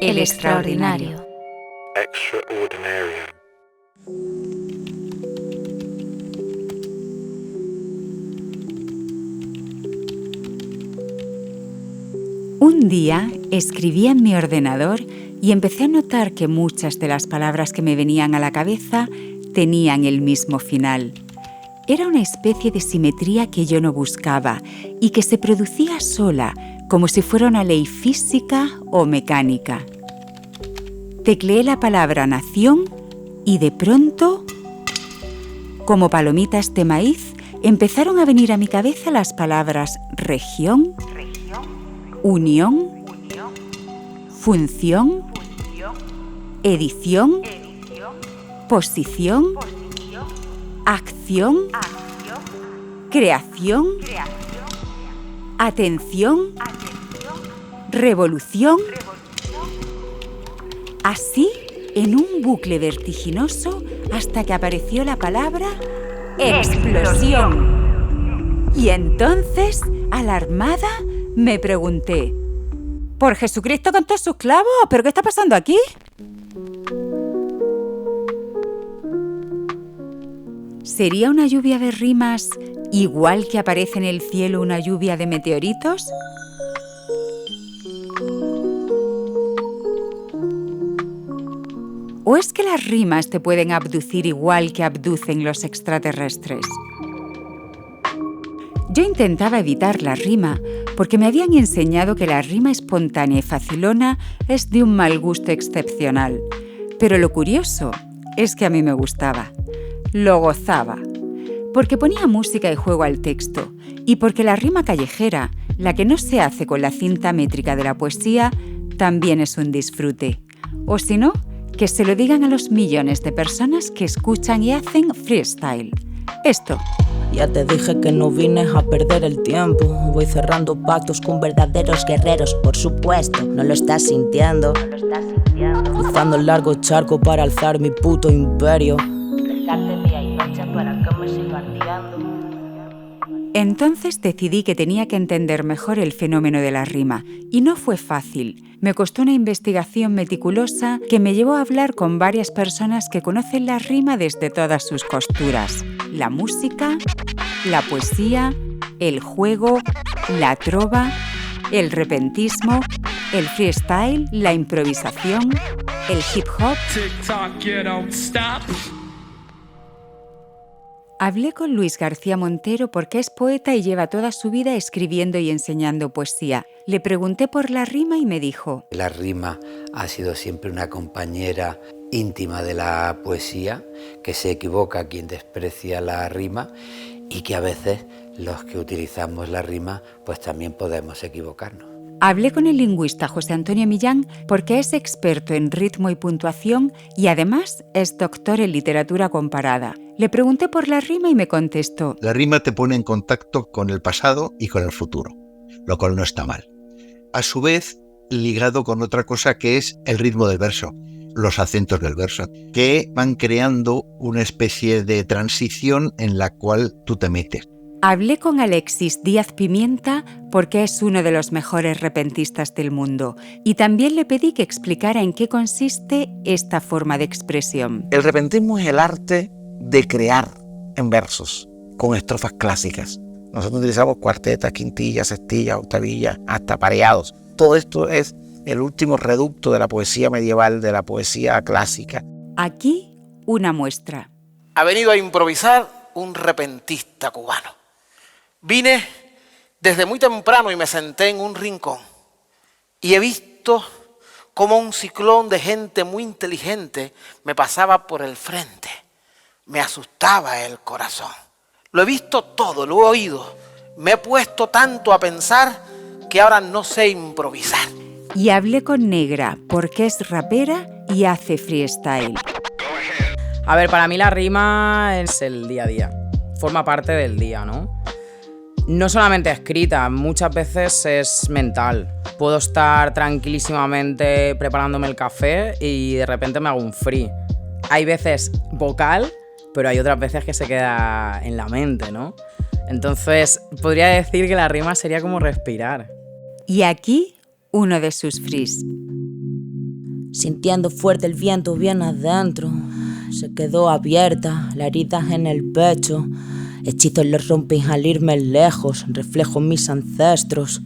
El extraordinario. Extraordinarium. Un día escribía en mi ordenador y empecé a notar que muchas de las palabras que me venían a la cabeza tenían el mismo final. Era una especie de simetría que yo no buscaba y que se producía sola, como si fuera una ley física o mecánica. Tecleé la palabra nación y de pronto, como palomitas de maíz, empezaron a venir a mi cabeza las palabras región, unión, función, edición, posición, acción, creación, atención, revolución. Así, en un bucle vertiginoso, hasta que apareció la palabra explosión. Y entonces, alarmada, me pregunté: ¿por Jesucristo con todos sus clavos? ¿Pero qué está pasando aquí? ¿Sería una lluvia de rimas igual que aparece en el cielo una lluvia de meteoritos? ¿O es que las rimas te pueden abducir igual que abducen los extraterrestres? Yo intentaba evitar la rima porque me habían enseñado que la rima espontánea y facilona es de un mal gusto excepcional. Pero lo curioso es que a mí me gustaba. Lo gozaba. Porque ponía música y juego al texto y porque la rima callejera, la que no se hace con la cinta métrica de la poesía, también es un disfrute. O si no, que se lo digan a los millones de personas que escuchan y hacen freestyle. Esto. Ya te dije que no vine a perder el tiempo. Voy cerrando pactos con verdaderos guerreros, por supuesto. No lo estás sintiendo. Cruzando el largo charco para alzar mi puto imperio. Dejarte día y noche para que me sigan liando. Entonces decidí que tenía que entender mejor el fenómeno de la rima. Y no fue fácil. Me costó una investigación meticulosa que me llevó a hablar con varias personas que conocen la rima desde todas sus costuras. La música, la poesía, el juego, la trova, el repentismo, el freestyle, la improvisación, el hip hop. TikTok, you don't stop. Hablé con Luis García Montero porque es poeta y lleva toda su vida escribiendo y enseñando poesía. Le pregunté por la rima y me dijo: la rima ha sido siempre una compañera íntima de la poesía, que se equivoca quien desprecia la rima y que a veces los que utilizamos la rima pues también podemos equivocarnos. Hablé con el lingüista José Antonio Millán porque es experto en ritmo y puntuación y además es doctor en literatura comparada. Le pregunté por la rima y me contestó: la rima te pone en contacto con el pasado y con el futuro, lo cual no está mal. A su vez, ligado con otra cosa que es el ritmo del verso, los acentos del verso, que van creando una especie de transición en la cual tú te metes. Hablé con Alexis Díaz Pimienta porque es uno de los mejores repentistas del mundo y también le pedí que explicara en qué consiste esta forma de expresión. El repentismo es el arte de crear en versos con estrofas clásicas. Nosotros utilizamos cuartetas, quintillas, sextillas, octavillas, hasta pareados. Todo esto es el último reducto de la poesía medieval, de la poesía clásica. Aquí una muestra. Ha venido a improvisar un repentista cubano. Vine desde muy temprano y me senté en un rincón y he visto cómo un ciclón de gente muy inteligente me pasaba por el frente. Me asustaba el corazón. Lo he visto todo, lo he oído. Me he puesto tanto a pensar que ahora no sé improvisar. Y hablé con Negra porque es rapera y hace freestyle. A ver, para mí la rima es el día a día. Forma parte del día, ¿no? No solamente escrita, muchas veces es mental. Puedo estar tranquilísimamente preparándome el café y de repente me hago un free. Hay veces vocal, pero hay otras veces que se queda en la mente, ¿no? Entonces, podría decir que la rima sería como respirar. Y aquí, uno de sus frees. sintiendo fuerte el viento bien adentro. Se quedó abierta, la herida en el pecho. Hechizos los rompí al irme lejos, reflejo mis ancestros.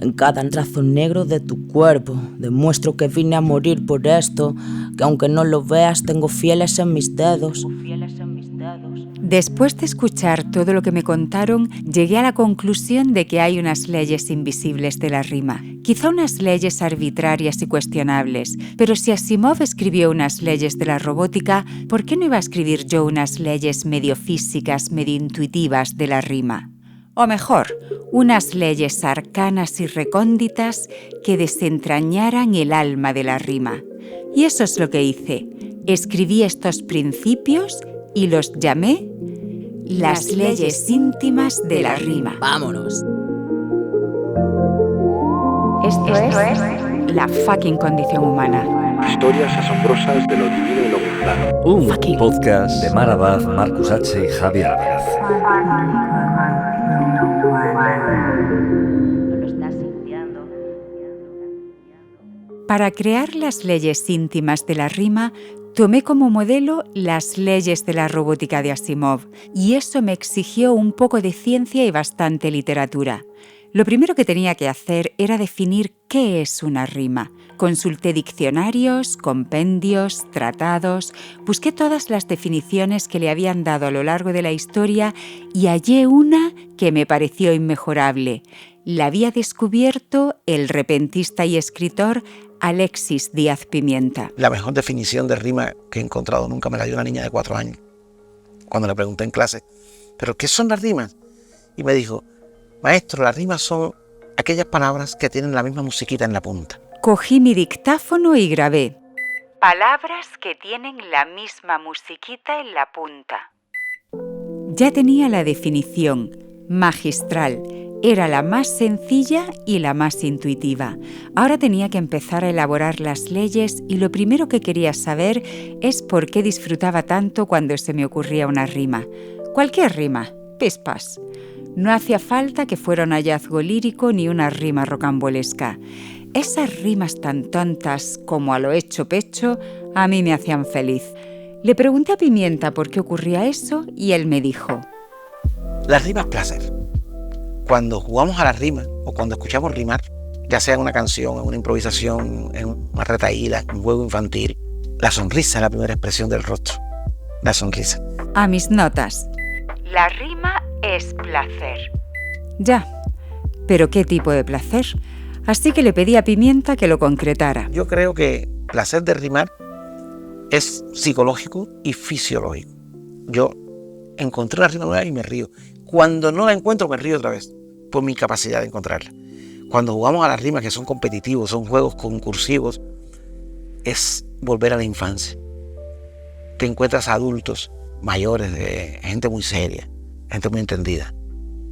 En cada trazo negro de tu cuerpo, demuestro que vine a morir por esto, que aunque no lo veas, tengo fieles en mis dedos. Después de escuchar todo lo que me contaron, llegué a la conclusión de que hay unas leyes invisibles de la rima. Quizá unas leyes arbitrarias y cuestionables, pero si Asimov escribió unas leyes de la robótica, ¿por qué no iba a escribir yo unas leyes medio físicas, medio intuitivas de la rima? O mejor, unas leyes arcanas y recónditas que desentrañaran el alma de la rima. Y eso es lo que hice. Escribí estos principios y los llamé las leyes íntimas de la rima. ¡Vámonos! Esto es la fucking condición humana. Historias asombrosas de lo divino y lo mundano. Un podcast de Mar Abad, Marcus H. y Javier Álvarez. Para crear las leyes íntimas de la rima, tomé como modelo las leyes de la robótica de Asimov, y eso me exigió un poco de ciencia y bastante literatura. Lo primero que tenía que hacer era definir qué es una rima. Consulté diccionarios, compendios, tratados, busqué todas las definiciones que le habían dado a lo largo de la historia y hallé una que me pareció inmejorable. La había descubierto el repentista y escritor Alexis Díaz Pimienta. La mejor definición de rima que he encontrado nunca me la dio una niña de 4 años. Cuando le pregunté en clase, ¿pero qué son las rimas? Y me dijo, maestro, las rimas son aquellas palabras que tienen la misma musiquita en la punta. Cogí mi dictáfono y grabé. Palabras que tienen la misma musiquita en la punta. Ya tenía la definición, magistral. Era la más sencilla y la más intuitiva. Ahora tenía que empezar a elaborar las leyes y lo primero que quería saber es por qué disfrutaba tanto cuando se me ocurría una rima. Cualquier rima, pispas. No hacía falta que fuera un hallazgo lírico ni una rima rocambolesca. Esas rimas tan tontas como a lo hecho pecho a mí me hacían feliz. Le pregunté a Pimienta por qué ocurría eso y él me dijo: Las rimas placer. Cuando jugamos a las rimas o cuando escuchamos rimar, ya sea en una canción, en una improvisación, en una retahíla, en un juego infantil, la sonrisa es la primera expresión del rostro. La sonrisa. A mis notas. La rima es placer. Ya, pero ¿qué tipo de placer? Así que le pedí a Pimienta que lo concretara. Yo creo que placer de rimar es psicológico y fisiológico. Yo encontré una rima nueva y me río. Cuando no la encuentro me río otra vez por mi capacidad de encontrarla. Cuando jugamos a las rimas que son competitivos, son juegos concursivos, es volver a la infancia. Te encuentras adultos mayores, gente muy seria, gente muy entendida,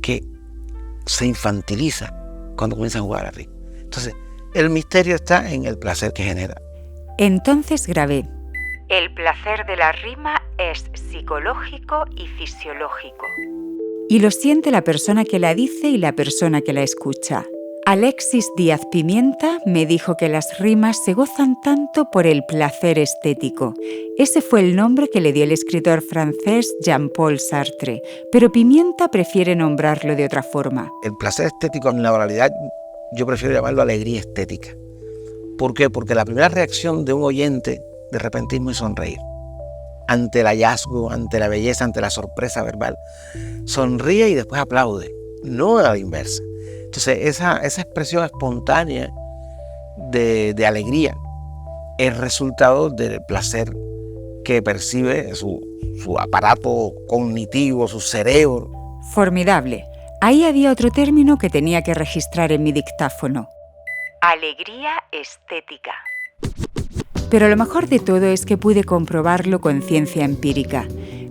que se infantiliza cuando comienzan a jugar a la rima. Entonces, el misterio está en el placer que genera. Entonces grabé. El placer de la rima es psicológico y fisiológico. Y lo siente la persona que la dice y la persona que la escucha. Alexis Díaz Pimienta me dijo que las rimas se gozan tanto por el placer estético. Ese fue el nombre que le dio el escritor francés Jean-Paul Sartre, pero Pimienta prefiere nombrarlo de otra forma. El placer estético en la oralidad yo prefiero llamarlo alegría estética. ¿Por qué? Porque la primera reacción de un oyente de repentismo es sonreír. Ante el hallazgo, ante la belleza, ante la sorpresa verbal. Sonríe y después aplaude, no a la inversa. Entonces, esa expresión espontánea de alegría es resultado del placer que percibe su aparato cognitivo, su cerebro. Formidable. Ahí había otro término que tenía que registrar en mi dictáfono. Alegría estética. Pero lo mejor de todo es que pude comprobarlo con ciencia empírica.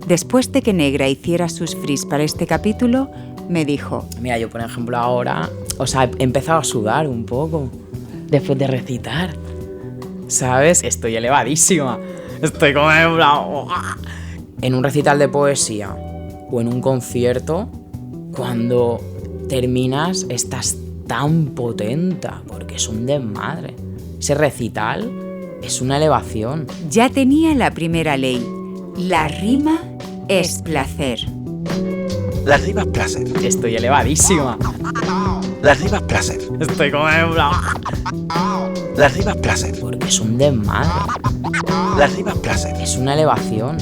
Después de que Negra hiciera sus fris para este capítulo, me dijo: Mira, yo por ejemplo ahora, he empezado a sudar un poco después de recitar, ¿sabes? Estoy elevadísima, estoy como en un recital de poesía o en un concierto, cuando terminas estás tan potente porque es un desmadre. Ese recital Es una elevación. Ya tenía la primera ley. La rima es placer. La rima es placer. Estoy elevadísima. La rima es placer. Estoy como en plan... La rima es placer. Porque es un desmadre. La rima es placer. Es una elevación.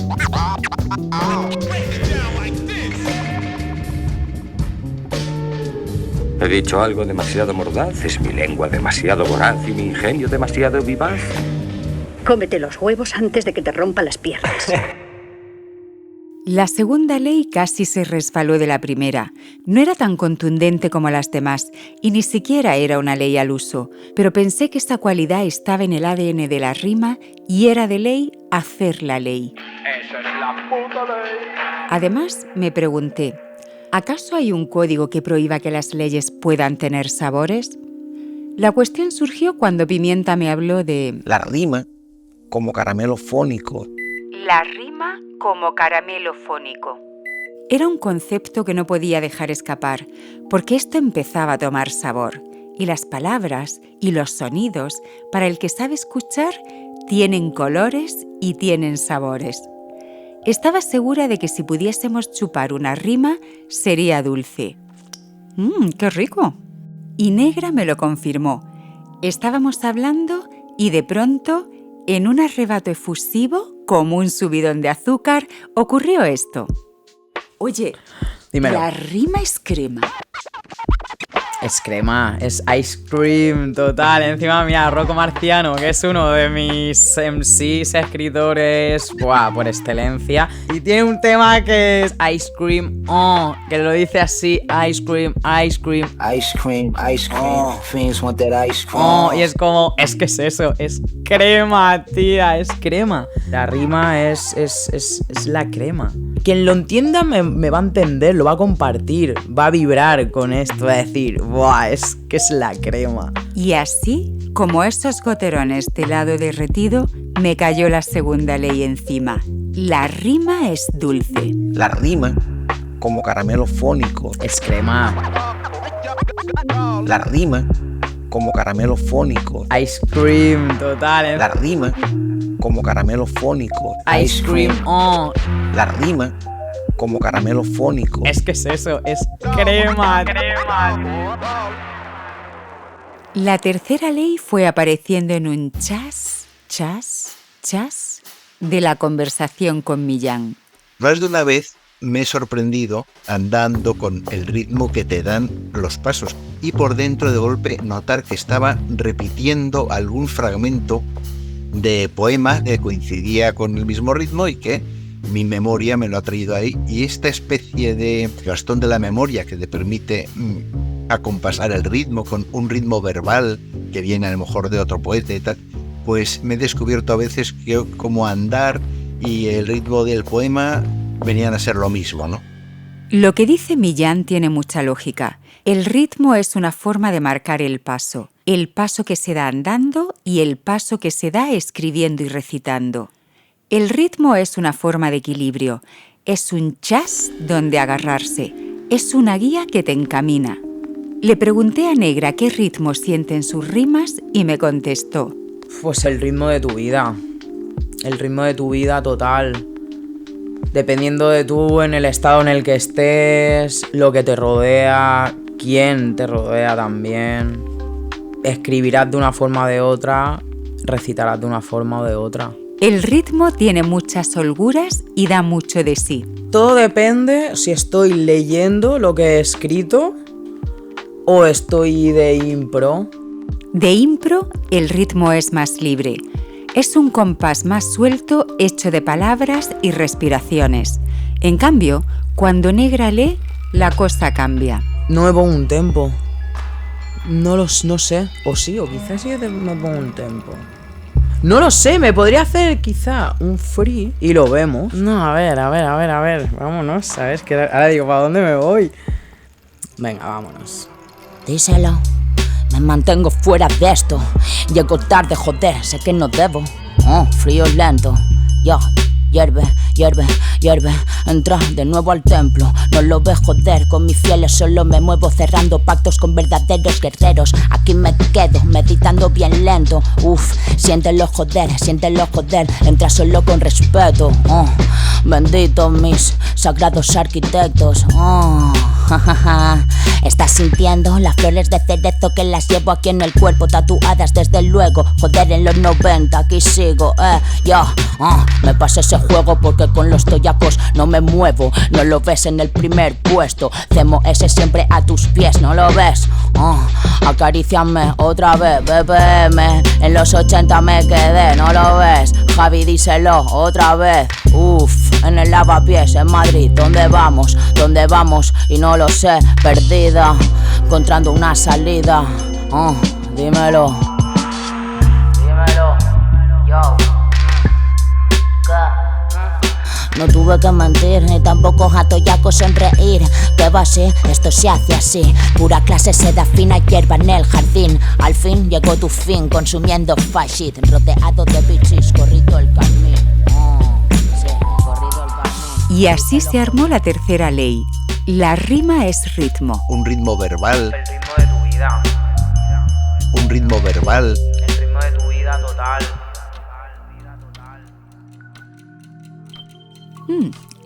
¿He dicho algo demasiado mordaz? ¿Es mi lengua demasiado voraz y mi ingenio demasiado vivaz? Cómete los huevos antes de que te rompa las piernas. La segunda ley casi se resbaló de la primera. No era tan contundente como las demás y ni siquiera era una ley al uso, pero pensé que esta cualidad estaba en el ADN de la rima y era de ley hacer la ley. Esa es la puta ley. Además, me pregunté, ¿acaso hay un código que prohíba que las leyes puedan tener sabores? La cuestión surgió cuando Pimienta me habló de... La rima como caramelo fónico. La rima como caramelo fónico. Era un concepto que no podía dejar escapar, porque esto empezaba a tomar sabor, y las palabras y los sonidos, para el que sabe escuchar, tienen colores y tienen sabores. Estaba segura de que si pudiésemos chupar una rima, sería dulce. ¡Qué rico! Y Negra me lo confirmó. Estábamos hablando y de pronto, en un arrebato efusivo, como un subidón de azúcar, ocurrió esto. Oye, dímelo. La rima es crema. Es crema, es ice cream, total. Encima, mira, Rocco Marciano, que es uno de mis MCs, escritores, por excelencia. Y tiene un tema que es ice cream, que lo dice así, ice cream, ice cream. Ice cream, things want that ice cream. Y es como, es que es eso, es crema, tía, es crema. La rima es la crema. Quien lo entienda me va a entender, lo va a compartir, va a vibrar con esto, va a decir, ¡buah! Es que es la crema. Y así, como esos goterones de helado derretido, me cayó la segunda ley encima. La rima es dulce. La rima como caramelo fónico. Es crema. La rima como caramelo fónico. Ice cream, total. La rima como caramelo fónico. Ice cream, La rima como caramelo fónico. Es que es eso, es crema. La tercera ley fue apareciendo en un chas, chas, chas de la conversación con Millán. Más de una vez me he sorprendido andando con el ritmo que te dan los pasos y por dentro de golpe notar que estaba repitiendo algún fragmento de poema que coincidía con el mismo ritmo y que mi memoria me lo ha traído ahí. Y esta especie de bastón de la memoria que te permite acompasar el ritmo con un ritmo verbal que viene a lo mejor de otro poeta y tal, pues me he descubierto a veces que como andar y el ritmo del poema venían a ser lo mismo, ¿no? Lo que dice Millán tiene mucha lógica. El ritmo es una forma de marcar el paso que se da andando y el paso que se da escribiendo y recitando. El ritmo es una forma de equilibrio, es un chas donde agarrarse, es una guía que te encamina. Le pregunté a Negra qué ritmo siente en sus rimas y me contestó. Pues el ritmo de tu vida, total. Dependiendo de tú, en el estado en el que estés, lo que te rodea, quién te rodea también. Escribirás de una forma o de otra, recitarás de una forma o de otra. El ritmo tiene muchas holguras y da mucho de sí. Todo depende si estoy leyendo lo que he escrito o estoy de impro. De impro, el ritmo es más libre. Es un compás más suelto hecho de palabras y respiraciones. En cambio, cuando Negra lee, la cosa cambia. No me pongo un tempo. No sé. O sí, o quizás sí me pongo un tempo. No lo sé, me podría hacer quizá un free y lo vemos. No, a ver. Vámonos, ¿sabes? Que ahora digo, ¿para dónde me voy? Venga, vámonos. Díselo. Me mantengo fuera de esto. Llego tarde, joder, sé que no debo. Frío lento. Yo, hierve, hierve, hierve. Entra de nuevo al templo, no lo ves joder. Con mis fieles solo me muevo cerrando pactos con verdaderos guerreros. Aquí me quedo meditando bien lento. Uf, siéntelo joder, siéntelo joder. Entra solo con respeto. Benditos mis sagrados arquitectos. Estás sintiendo las flores de cerezo que las llevo aquí en el cuerpo, tatuadas desde luego. Joder, en los 90 aquí sigo, me pasa ese juego porque con los toyacos no me muevo. No lo ves en el primer puesto. Cemo ese siempre a tus pies, ¿no lo ves? Acaríciame otra vez, bébeme. En los 80 me quedé, ¿no lo ves? Javi, díselo otra vez. Uf, en el lavapiés en Madrid. ¿Dónde vamos? ¿Dónde vamos? Y no lo sé, perdida, encontrando una salida. Dímelo. Dímelo, yo. No tuve que mentir, ni tampoco a toyaco sonreír. ¿Qué va así? Esto se hace así. Pura clase seda fina, hierba en el jardín. Al fin llegó tu fin, consumiendo fashit. Rodeado de bichis, corrido el camino. Sí, corrido el camino. Y así se armó la tercera ley. La rima es ritmo. Un ritmo verbal. El ritmo de tu vida. Un ritmo verbal. El ritmo de tu vida total.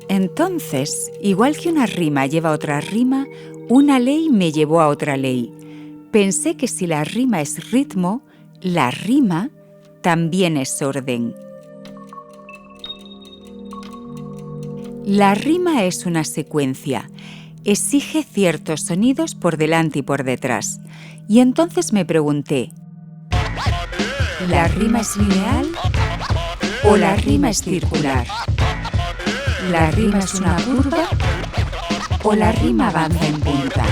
Entonces, igual que una rima lleva a otra rima, una ley me llevó a otra ley. Pensé que si la rima es ritmo, la rima también es orden. La rima es una secuencia. Exige ciertos sonidos por delante y por detrás. Y entonces me pregunté, ¿la rima es lineal o la rima es circular? ¿La rima es una curva o la rima avanza en punta?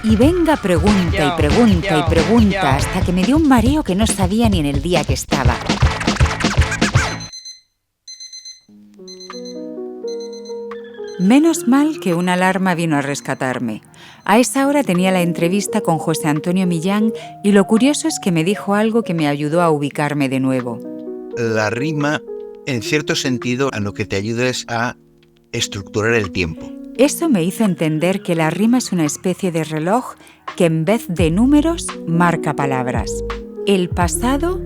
Y venga pregunta y pregunta y pregunta hasta que me dio un mareo que no sabía ni en el día que estaba. Menos mal que una alarma vino a rescatarme. A esa hora tenía la entrevista con José Antonio Millán y lo curioso es que me dijo algo que me ayudó a ubicarme de nuevo. La rima, en cierto sentido, a lo que te ayuda es a estructurar el tiempo. Eso me hizo entender que la rima es una especie de reloj que en vez de números marca palabras. El pasado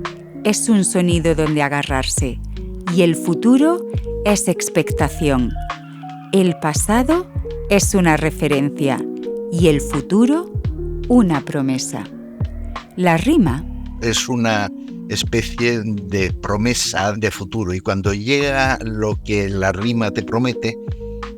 es un sonido donde agarrarse y el futuro es expectación. El pasado es una referencia y el futuro una promesa. La rima es una especie de promesa de futuro y cuando llega lo que la rima te promete,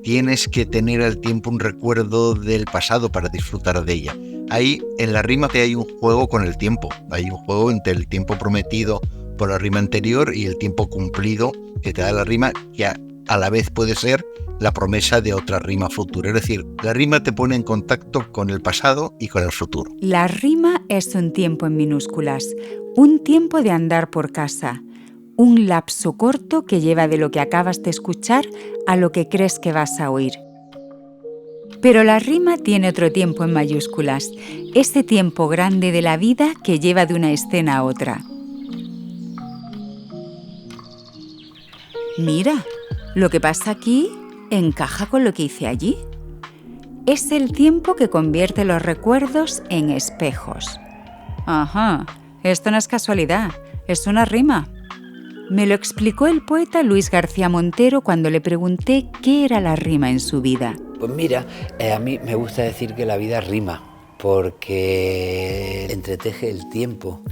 tienes que tener al tiempo un recuerdo del pasado para disfrutar de ella. Ahí en la rima hay un juego con el tiempo, hay un juego entre el tiempo prometido por la rima anterior y el tiempo cumplido que te da la rima, que a la vez puede ser la promesa de otra rima futura. Es decir, la rima te pone en contacto con el pasado y con el futuro. La rima es un tiempo en minúsculas, un tiempo de andar por casa, un lapso corto que lleva de lo que acabas de escuchar a lo que crees que vas a oír. Pero la rima tiene otro tiempo en mayúsculas, ese tiempo grande de la vida que lleva de una escena a otra. Mira, lo que pasa aquí encaja con lo que hice allí. Es el tiempo que convierte los recuerdos en espejos. Ajá, esto no es casualidad, es una rima. Me lo explicó el poeta Luis García Montero cuando le pregunté qué era la rima en su vida. Pues mira, a mí me gusta decir que la vida rima, porque entreteje el tiempo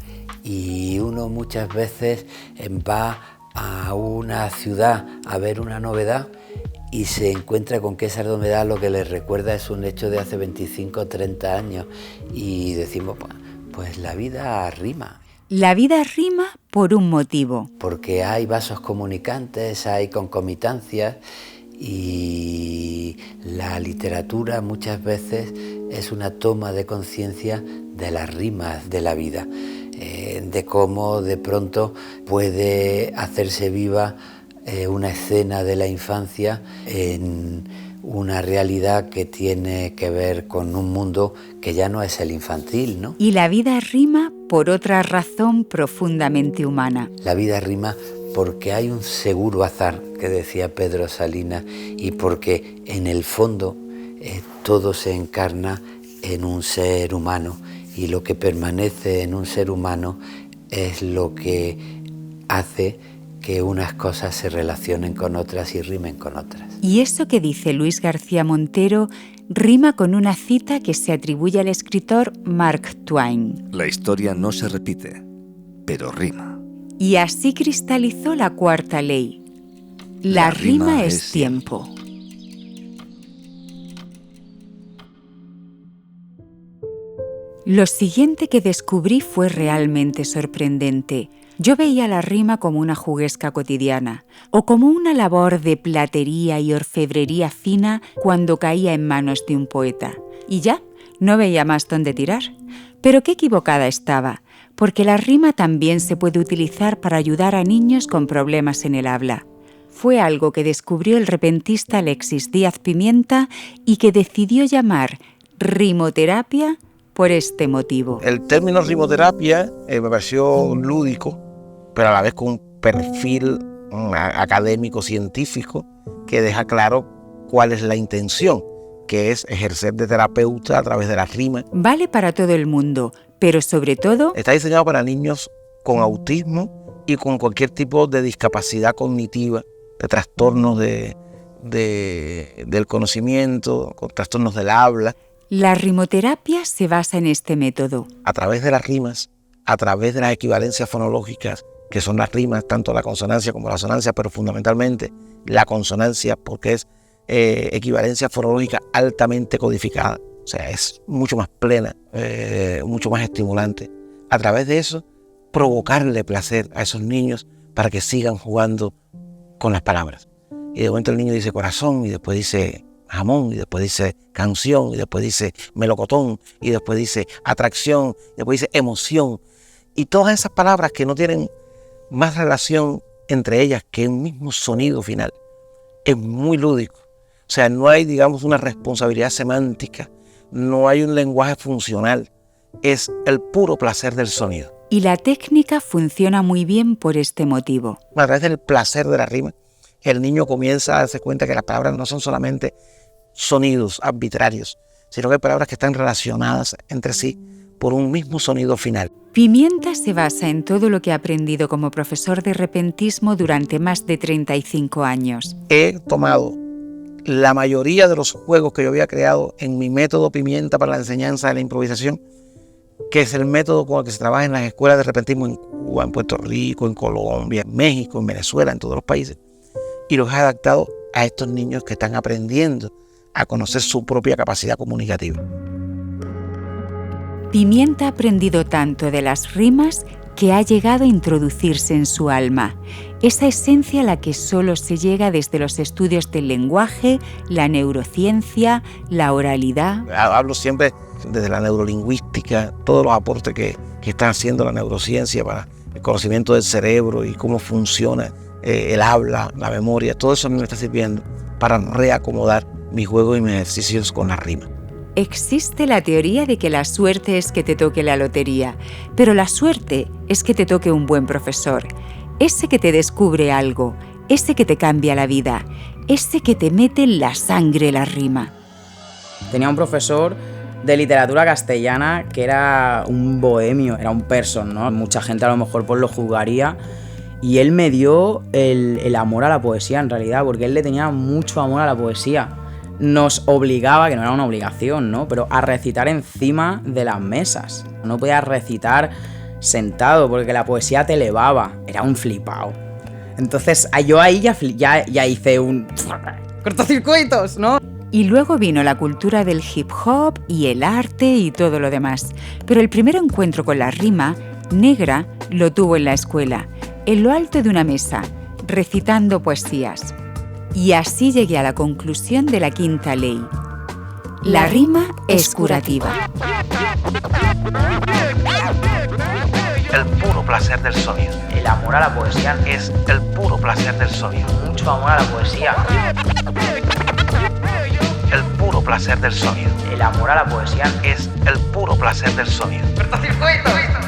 y uno muchas veces va a una ciudad a ver una novedad y se encuentra con que esa novedad lo que le recuerda es un hecho de hace 25 o 30 años y decimos, pues la vida rima. La vida rima por un motivo. Porque hay vasos comunicantes, hay concomitancias y la literatura muchas veces es una toma de conciencia de las rimas de la vida, de cómo de pronto puede hacerse viva una escena de la infancia en una realidad que tiene que ver con un mundo que ya no es el infantil, ¿no? Y la vida rima por otra razón profundamente humana. La vida rima porque hay un seguro azar, que decía Pedro Salinas, y porque en el fondo todo se encarna en un ser humano, y lo que permanece en un ser humano es lo que hace que unas cosas se relacionen con otras y rimen con otras. Y eso que dice Luis García Montero rima con una cita que se atribuye al escritor Mark Twain. La historia no se repite, pero rima. Y así cristalizó la cuarta ley. La rima es tiempo. Lo siguiente que descubrí fue realmente sorprendente. Yo veía la rima como una juguesca cotidiana, o como una labor de platería y orfebrería fina cuando caía en manos de un poeta. Y ya, no veía más dónde tirar. Pero qué equivocada estaba, porque la rima también se puede utilizar para ayudar a niños con problemas en el habla. Fue algo que descubrió el repentista Alexis Díaz Pimienta y que decidió llamar rimoterapia por este motivo. El término rimoterapia me pareció lúdico, pero a la vez con un perfil académico, científico, que deja claro cuál es la intención, que es ejercer de terapeuta a través de la rima. Vale para todo el mundo, pero sobre todo... Está diseñado para niños con autismo y con cualquier tipo de discapacidad cognitiva, de trastornos del conocimiento, con trastornos del habla. La rimoterapia se basa en este método. A través de las rimas, a través de las equivalencias fonológicas, que son las rimas, tanto la consonancia como la asonancia, pero fundamentalmente la consonancia, porque es equivalencia fonológica altamente codificada, o sea, es mucho más plena, mucho más estimulante. A través de eso, provocarle placer a esos niños para que sigan jugando con las palabras. Y de momento el niño dice corazón, y después dice jamón, y después dice canción, y después dice melocotón, y después dice atracción, y después dice emoción. Y todas esas palabras que no tienen más relación entre ellas que un mismo sonido final. Es muy lúdico. O sea, no hay, digamos, una responsabilidad semántica, no hay un lenguaje funcional. Es el puro placer del sonido. Y la técnica funciona muy bien por este motivo. A través del placer de la rima, el niño comienza a darse cuenta que las palabras no son solamente sonidos arbitrarios, sino que hay palabras que están relacionadas entre sí por un mismo sonido final. Pimienta se basa en todo lo que ha aprendido como profesor de repentismo durante más de 35 años. He tomado la mayoría de los juegos que yo había creado en mi método Pimienta para la enseñanza de la improvisación, que es el método con el que se trabaja en las escuelas de repentismo en Cuba, en Puerto Rico, en Colombia, en México, en Venezuela, en todos los países, y los he adaptado a estos niños que están aprendiendo a conocer su propia capacidad comunicativa. Pimienta ha aprendido tanto de las rimas que ha llegado a introducirse en su alma, esa esencia a la que solo se llega desde los estudios del lenguaje, la neurociencia, la oralidad. Hablo siempre desde la neurolingüística, todos los aportes que está haciendo la neurociencia para el conocimiento del cerebro y cómo funciona el habla, la memoria, todo eso me está sirviendo para reacomodar mis juegos y mis ejercicios con la rima. Existe la teoría de que la suerte es que te toque la lotería, pero la suerte es que te toque un buen profesor, ese que te descubre algo, ese que te cambia la vida, ese que te mete en la sangre la rima. Tenía un profesor de literatura castellana que era un bohemio, era un person, ¿no? Mucha gente a lo mejor pues lo juzgaría, y él me dio el amor a la poesía en realidad, porque él le tenía mucho amor a la poesía. Nos obligaba, que no era una obligación, ¿no?, pero a recitar encima de las mesas. No podías recitar sentado porque la poesía te elevaba. Era un flipao. Entonces yo ahí ya hice un cortocircuitos, ¿no? Y luego vino la cultura del hip hop y el arte y todo lo demás. Pero el primer encuentro con la rima negra lo tuvo en la escuela, en lo alto de una mesa, recitando poesías. Y así llegué a la conclusión de la quinta ley. La rima es curativa. El puro placer del sonido. El amor a la poesía es el puro placer del sonido. Mucho amor a la poesía. El puro placer del sonido. El amor a la poesía es el puro placer del sonido.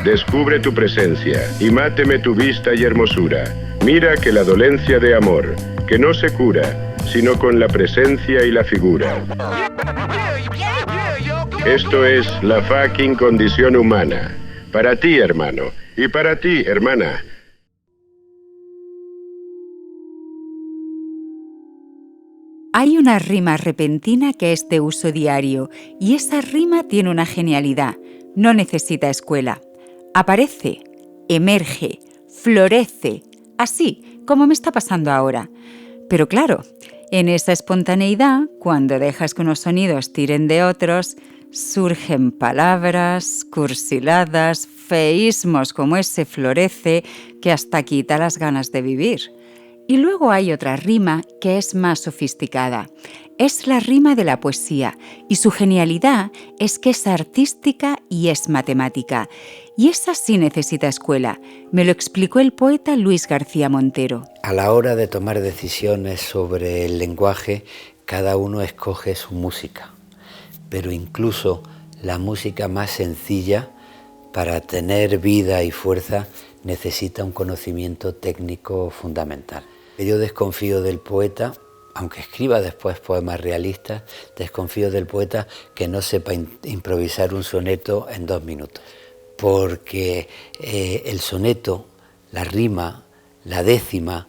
Descubre tu presencia y máteme tu vista y hermosura. Mira que la dolencia de amor, que no se cura, sino con la presencia y la figura. Esto es la fucking condición humana. Para ti, hermano, y para ti, hermana. Hay una rima repentina que es de uso diario y esa rima tiene una genialidad. No necesita escuela. Aparece, emerge, florece, así como me está pasando ahora. Pero claro, en esa espontaneidad, cuando dejas que unos sonidos tiren de otros, surgen palabras, cursiladas, feísmos como ese florece que hasta quita las ganas de vivir. Y luego hay otra rima que es más sofisticada. Es la rima de la poesía y su genialidad es que es artística y es matemática. Y esa sí necesita escuela. Me lo explicó el poeta Luis García Montero. A la hora de tomar decisiones sobre el lenguaje, cada uno escoge su música. Pero incluso la música más sencilla, para tener vida y fuerza, necesita un conocimiento técnico fundamental. Yo desconfío del poeta, aunque escriba después poemas realistas, desconfío del poeta que no sepa improvisar un soneto en 2 minutos. Porque el soneto, la rima, la décima,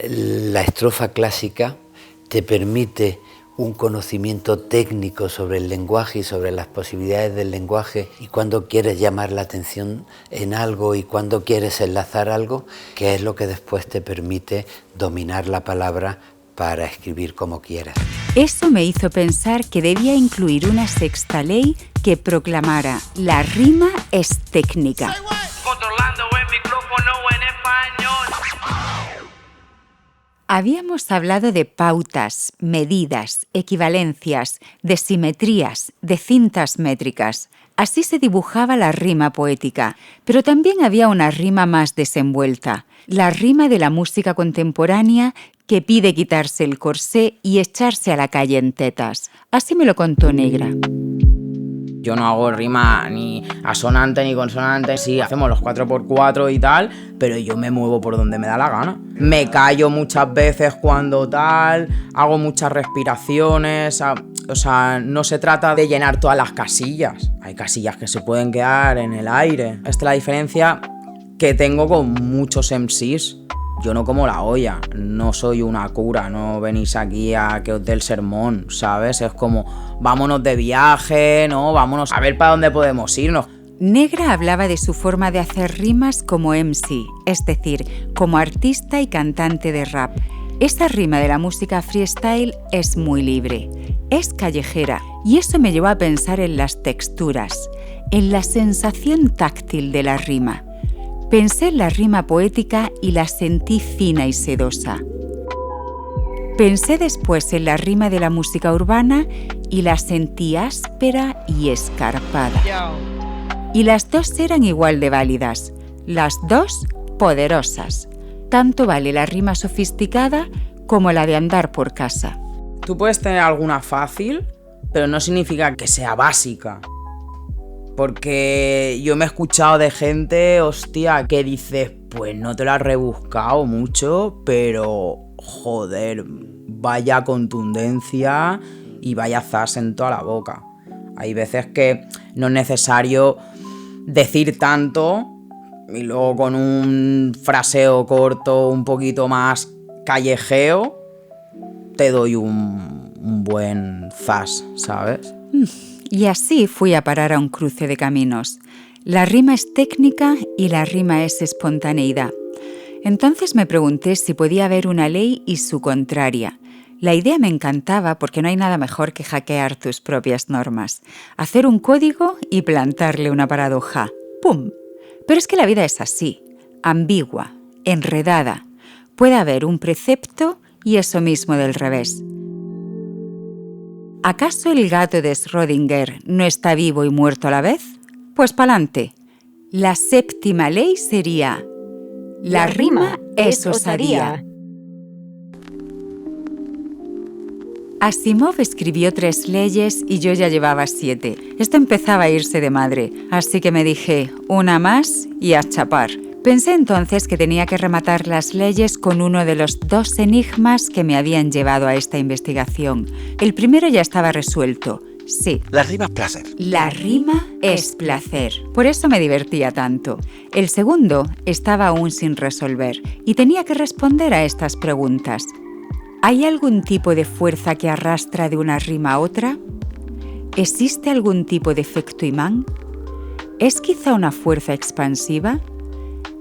la estrofa clásica te permite un conocimiento técnico sobre el lenguaje y sobre las posibilidades del lenguaje y cuando quieres llamar la atención en algo y cuando quieres enlazar algo, que es lo que después te permite dominar la palabra para escribir como quieras. Eso me hizo pensar que debía incluir una sexta ley que proclamara: la rima es técnica. Controlando el micrófono en español. Habíamos hablado de pautas, medidas, equivalencias, de simetrías, de cintas métricas. Así se dibujaba la rima poética, pero también había una rima más desenvuelta, la rima de la música contemporánea que pide quitarse el corsé y echarse a la calle en tetas. Así me lo contó Negra. Yo no hago rima ni asonante ni consonante, sí, hacemos los 4x4 y tal, pero yo me muevo por donde me da la gana. Me callo muchas veces cuando tal, hago muchas respiraciones, o sea, no se trata de llenar todas las casillas. Hay casillas que se pueden quedar en el aire. Esta es la diferencia que tengo con muchos MCs. Yo no como la olla, no soy una cura, no venís aquí a que os dé el sermón, ¿sabes? Es como, vámonos de viaje, ¿no? Vámonos a ver para dónde podemos irnos. Negra hablaba de su forma de hacer rimas como MC, es decir, como artista y cantante de rap. Esa rima de la música freestyle es muy libre, es callejera, y eso me llevó a pensar en las texturas, en la sensación táctil de la rima. Pensé en la rima poética y la sentí fina y sedosa. Pensé después en la rima de la música urbana y la sentí áspera y escarpada. Y las dos eran igual de válidas, las dos poderosas. Tanto vale la rima sofisticada como la de andar por casa. Tú puedes tener alguna fácil, pero no significa que sea básica. Porque yo me he escuchado de gente, hostia, que dice, pues no te lo has rebuscado mucho, pero joder, vaya contundencia y vaya zas en toda la boca. Hay veces que no es necesario decir tanto y luego con un fraseo corto un poquito más callejeo te doy un buen zas, ¿sabes? Y así fui a parar a un cruce de caminos. La rima es técnica y la rima es espontaneidad. Entonces me pregunté si podía haber una ley y su contraria. La idea me encantaba porque no hay nada mejor que hackear tus propias normas. Hacer un código y plantarle una paradoja. ¡Pum! Pero es que la vida es así, ambigua, enredada. Puede haber un precepto y eso mismo del revés. ¿Acaso el gato de Schrödinger no está vivo y muerto a la vez? Pues pa'lante. La séptima ley sería: la rima es osadía. Asimov escribió 3 leyes y yo ya llevaba 7. Esto empezaba a irse de madre, así que me dije, una más y a chapar. Pensé entonces que tenía que rematar las leyes con uno de los 2 enigmas que me habían llevado a esta investigación. El primero ya estaba resuelto. Sí. La rima es placer. La rima es placer. Por eso me divertía tanto. El segundo estaba aún sin resolver y tenía que responder a estas preguntas. ¿Hay algún tipo de fuerza que arrastra de una rima a otra? ¿Existe algún tipo de efecto imán? ¿Es quizá una fuerza expansiva?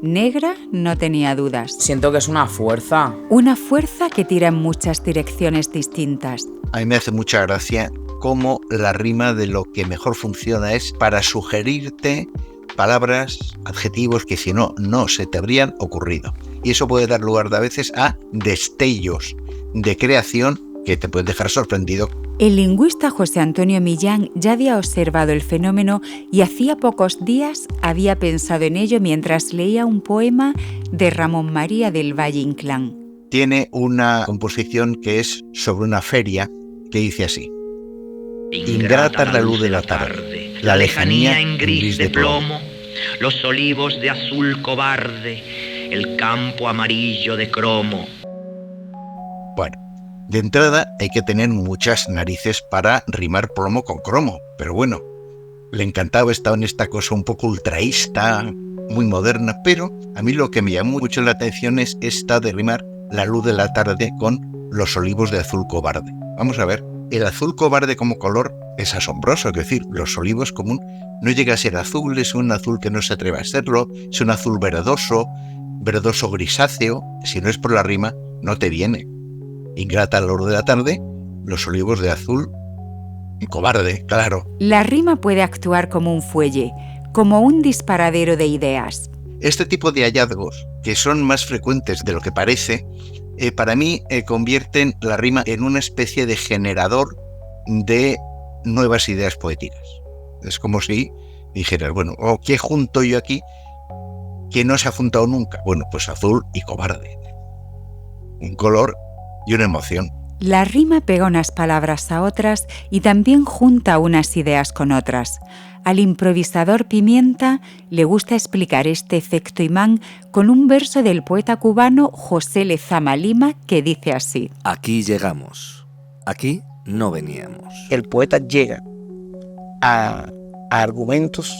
Negra no tenía dudas. Siento que es una fuerza. Una fuerza que tira en muchas direcciones distintas. A mí me hace mucha gracia cómo la rima de lo que mejor funciona es para sugerirte palabras, adjetivos que si no, no se te habrían ocurrido. Y eso puede dar lugar a veces a destellos de creación que te pueden dejar sorprendido. El lingüista José Antonio Millán ya había observado el fenómeno y hacía pocos días había pensado en ello mientras leía un poema de Ramón María del Valle Inclán. Tiene una composición que es sobre una feria que dice así: ingrata la luz de la tarde, la lejanía en gris de plomo, los olivos de azul cobarde, el campo amarillo de cromo. Bueno, de entrada hay que tener muchas narices para rimar plomo con cromo, pero bueno, le encantaba estar en esta cosa un poco ultraísta, muy moderna, pero a mí lo que me llamó mucho la atención es esta de rimar la luz de la tarde con los olivos de azul cobarde. Vamos a ver, el azul cobarde como color es asombroso, es decir, los olivos común no llega a ser azul, es un azul que no se atreve a serlo, es un azul verdoso grisáceo, si no es por la rima, no te viene. Ingrata la luz de la tarde, los olivos de azul cobarde, claro. La rima puede actuar como un fuelle, como un disparadero de ideas. Este tipo de hallazgos, que son más frecuentes de lo que parece, para mí convierten la rima en una especie de generador de nuevas ideas poéticas. Es como si dijeras, bueno, ¿qué junto yo aquí que no se ha juntado nunca? Bueno, pues azul y cobarde. Un color y una emoción. La rima pega unas palabras a otras y también junta unas ideas con otras. Al improvisador Pimienta le gusta explicar este efecto imán con un verso del poeta cubano José Lezama Lima que dice así: aquí llegamos, aquí no veníamos. El poeta llega a argumentos,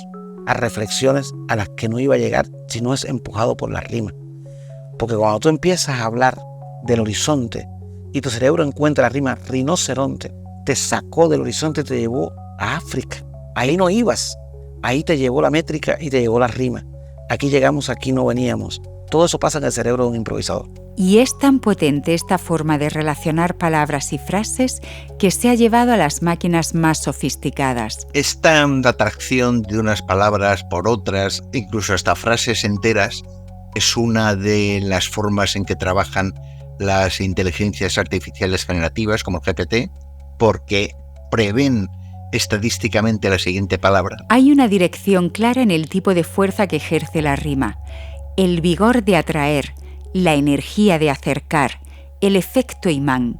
a reflexiones a las que no iba a llegar si no es empujado por la rima. Porque cuando tú empiezas a hablar del horizonte y tu cerebro encuentra la rima rinoceronte, te sacó del horizonte y te llevó a África. Ahí no ibas, ahí te llevó la métrica y te llevó la rima. Aquí llegamos, aquí no veníamos. Todo eso pasa en el cerebro de un improvisador. Y es tan potente esta forma de relacionar palabras y frases que se ha llevado a las máquinas más sofisticadas. Esta atracción de unas palabras por otras, incluso hasta frases enteras, es una de las formas en que trabajan las inteligencias artificiales generativas como el GPT, porque prevén estadísticamente la siguiente palabra. Hay una dirección clara en el tipo de fuerza que ejerce la rima. El vigor de atraer, la energía de acercar, el efecto imán.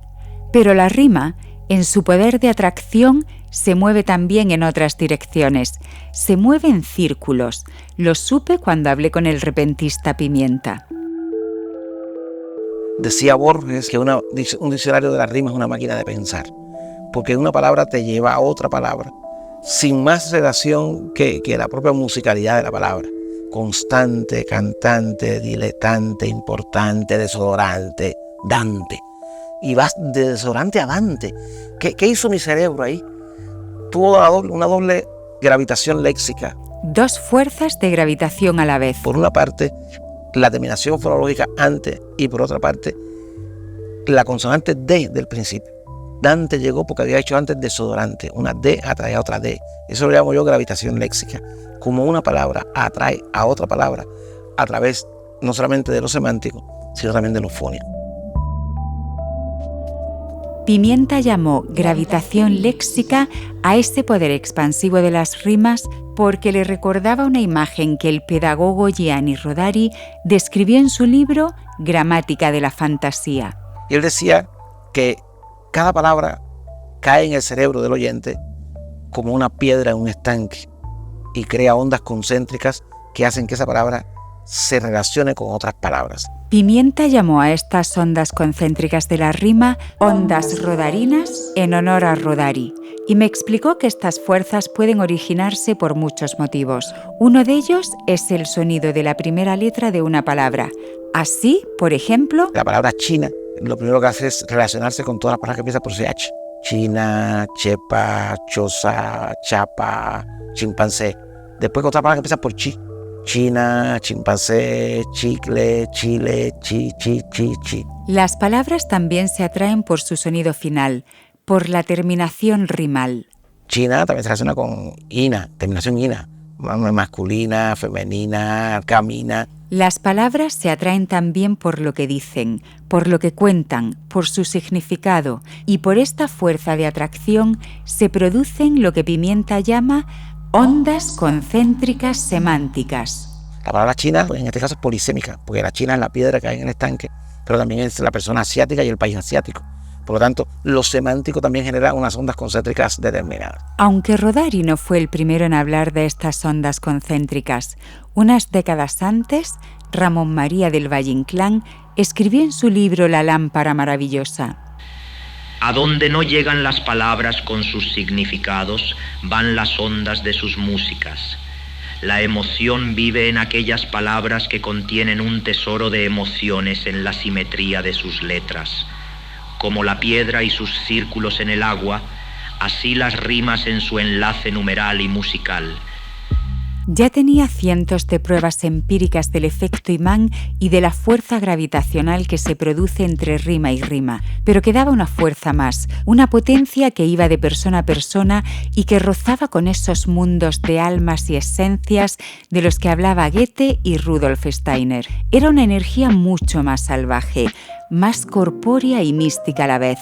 Pero la rima, en su poder de atracción, se mueve también en otras direcciones. Se mueve en círculos. Lo supe cuando hablé con el repentista Pimienta. Decía Borges que un diccionario de la rima es una máquina de pensar, porque una palabra te lleva a otra palabra, sin más relación que la propia musicalidad de la palabra. Constante, cantante, diletante, importante, desodorante, Dante. Y vas de desodorante a Dante. ¿Qué hizo mi cerebro ahí? Tuvo una doble gravitación léxica. Dos fuerzas de gravitación a la vez. Por una parte, la terminación fonológica antes, y por otra parte, la consonante D del principio. Dante llegó porque había hecho antes desodorante. Una D atrae a otra D. Eso lo llamo yo gravitación léxica. Como una palabra atrae a otra palabra a través no solamente de lo semántico, sino también de lo fónico. Pimienta llamó gravitación léxica a ese poder expansivo de las rimas porque le recordaba una imagen que el pedagogo Gianni Rodari describió en su libro Gramática de la Fantasía. Y él decía que cada palabra cae en el cerebro del oyente como una piedra en un estanque y crea ondas concéntricas que hacen que esa palabra se relacione con otras palabras. Pimienta llamó a estas ondas concéntricas de la rima ondas rodarinas en honor a Rodari y me explicó que estas fuerzas pueden originarse por muchos motivos. Uno de ellos es el sonido de la primera letra de una palabra. Así, por ejemplo, la palabra China, lo primero que hace es relacionarse con todas las palabras que empiezan por CH. China, chepa, choza, chapa, chimpancé. Después otra palabra que empieza por chi. China, chimpancé, chicle, chile, chi. Las palabras también se atraen por su sonido final, por la terminación rimal. China también se relaciona con ina, terminación ina, masculina, femenina, camina. Las palabras se atraen también por lo que dicen, por lo que cuentan, por su significado, y por esta fuerza de atracción se producen lo que Pimienta llama ondas concéntricas semánticas. La palabra china, en este caso, es polisémica, porque la China es la piedra que hay en el estanque, pero también es la persona asiática y el país asiático. Por lo tanto, lo semántico también genera unas ondas concéntricas determinadas. Aunque Rodari no fue el primero en hablar de estas ondas concéntricas, unas décadas antes, Ramón María del Valle Inclán escribió en su libro La lámpara maravillosa: A donde no llegan las palabras con sus significados, van las ondas de sus músicas. La emoción vive en aquellas palabras que contienen un tesoro de emociones en la simetría de sus letras. Como la piedra y sus círculos en el agua, así las rimas en su enlace numeral y musical. Ya tenía cientos de pruebas empíricas del efecto imán y de la fuerza gravitacional que se produce entre rima y rima, pero quedaba una fuerza más, una potencia que iba de persona a persona y que rozaba con esos mundos de almas y esencias de los que hablaba Goethe y Rudolf Steiner. Era una energía mucho más salvaje, más corpórea y mística a la vez.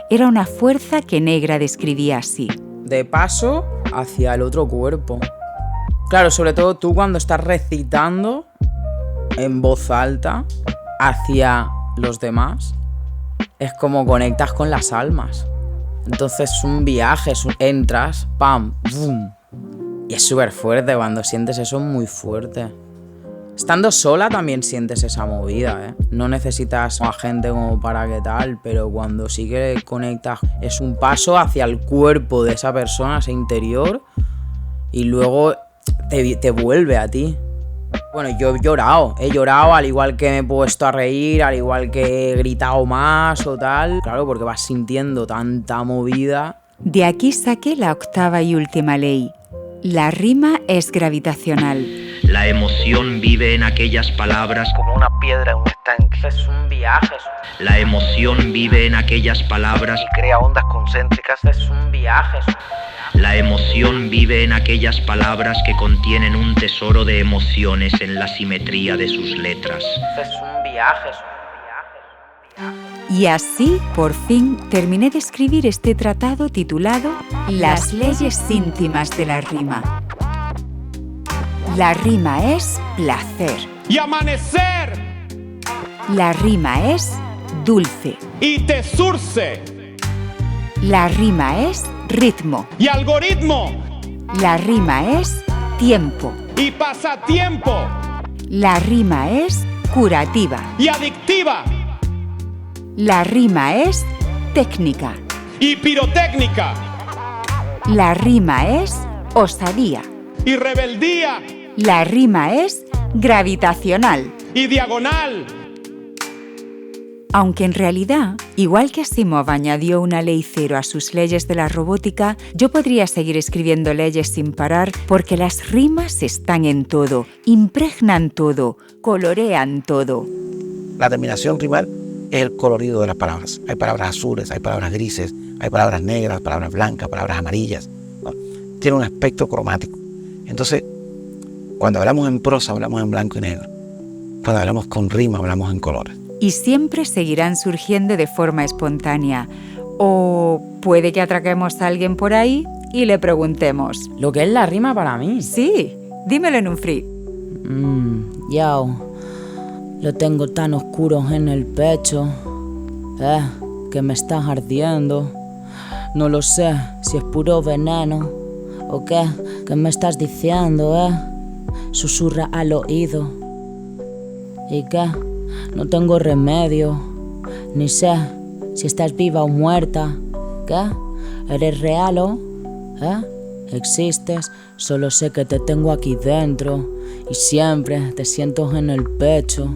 Era una fuerza que Negra describía así: de paso hacia el otro cuerpo. Claro, sobre todo tú cuando estás recitando en voz alta hacia los demás, es como conectas con las almas. Entonces es un viaje, entras, pam, boom. Y es súper fuerte, cuando sientes eso es muy fuerte. Estando sola también sientes esa movida, ¿eh? No necesitas a gente como para qué tal, pero cuando sí que conectas, es un paso hacia el cuerpo de esa persona, ese interior, y luego te vuelve a ti. Bueno, yo he llorado al igual que me he puesto a reír, al igual que he gritado más o tal. Claro, porque vas sintiendo tanta movida. De aquí saqué la octava y última ley. La rima es gravitacional. La emoción vive en aquellas palabras como una piedra en un estanque. Es un viaje. La emoción vive en aquellas palabras y crea ondas concéntricas. Es un viaje. La emoción vive en aquellas palabras que contienen un tesoro de emociones en la simetría de sus letras. Es un viaje. Y así, por fin, terminé de escribir este tratado titulado Las leyes íntimas de la rima. La rima es placer. Y amanecer. La rima es dulce. Y tesurce. La rima es ritmo. Y algoritmo. La rima es tiempo. Y pasatiempo. La rima es curativa. Y adictiva. La rima es técnica. Y pirotécnica. La rima es osadía. Y rebeldía. La rima es gravitacional. Y diagonal. Aunque en realidad, igual que Asimov añadió una ley cero a sus leyes de la robótica, yo podría seguir escribiendo leyes sin parar porque las rimas están en todo, impregnan todo, colorean todo. La terminación rimal es el colorido de las palabras. Hay palabras azules, hay palabras grises, hay palabras negras, palabras blancas, palabras amarillas, ¿no? Tiene un aspecto cromático. Entonces, cuando hablamos en prosa, hablamos en blanco y negro. Cuando hablamos con rima, hablamos en colores. Y siempre seguirán surgiendo de forma espontánea. O puede que atraquemos a alguien por ahí y le preguntemos: ¿lo que es la rima para mí? Sí, dímelo en un free. Yao, lo tengo tan oscuro en el pecho. Que me estás ardiendo. No lo sé si es puro veneno o qué. ¿Qué me estás diciendo, Susurra al oído. ¿Y qué? No tengo remedio. Ni sé si estás viva o muerta. ¿Qué? ¿Eres real o? ¿Existes? Solo sé que te tengo aquí dentro. Y siempre te siento en el pecho.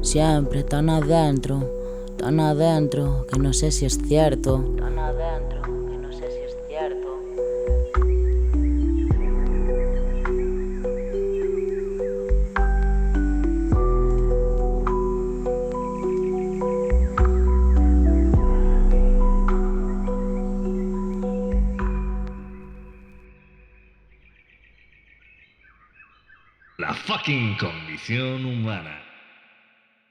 Siempre tan adentro, que no sé si es cierto. Tan adentro, que no sé si es cierto. La fucking condición humana.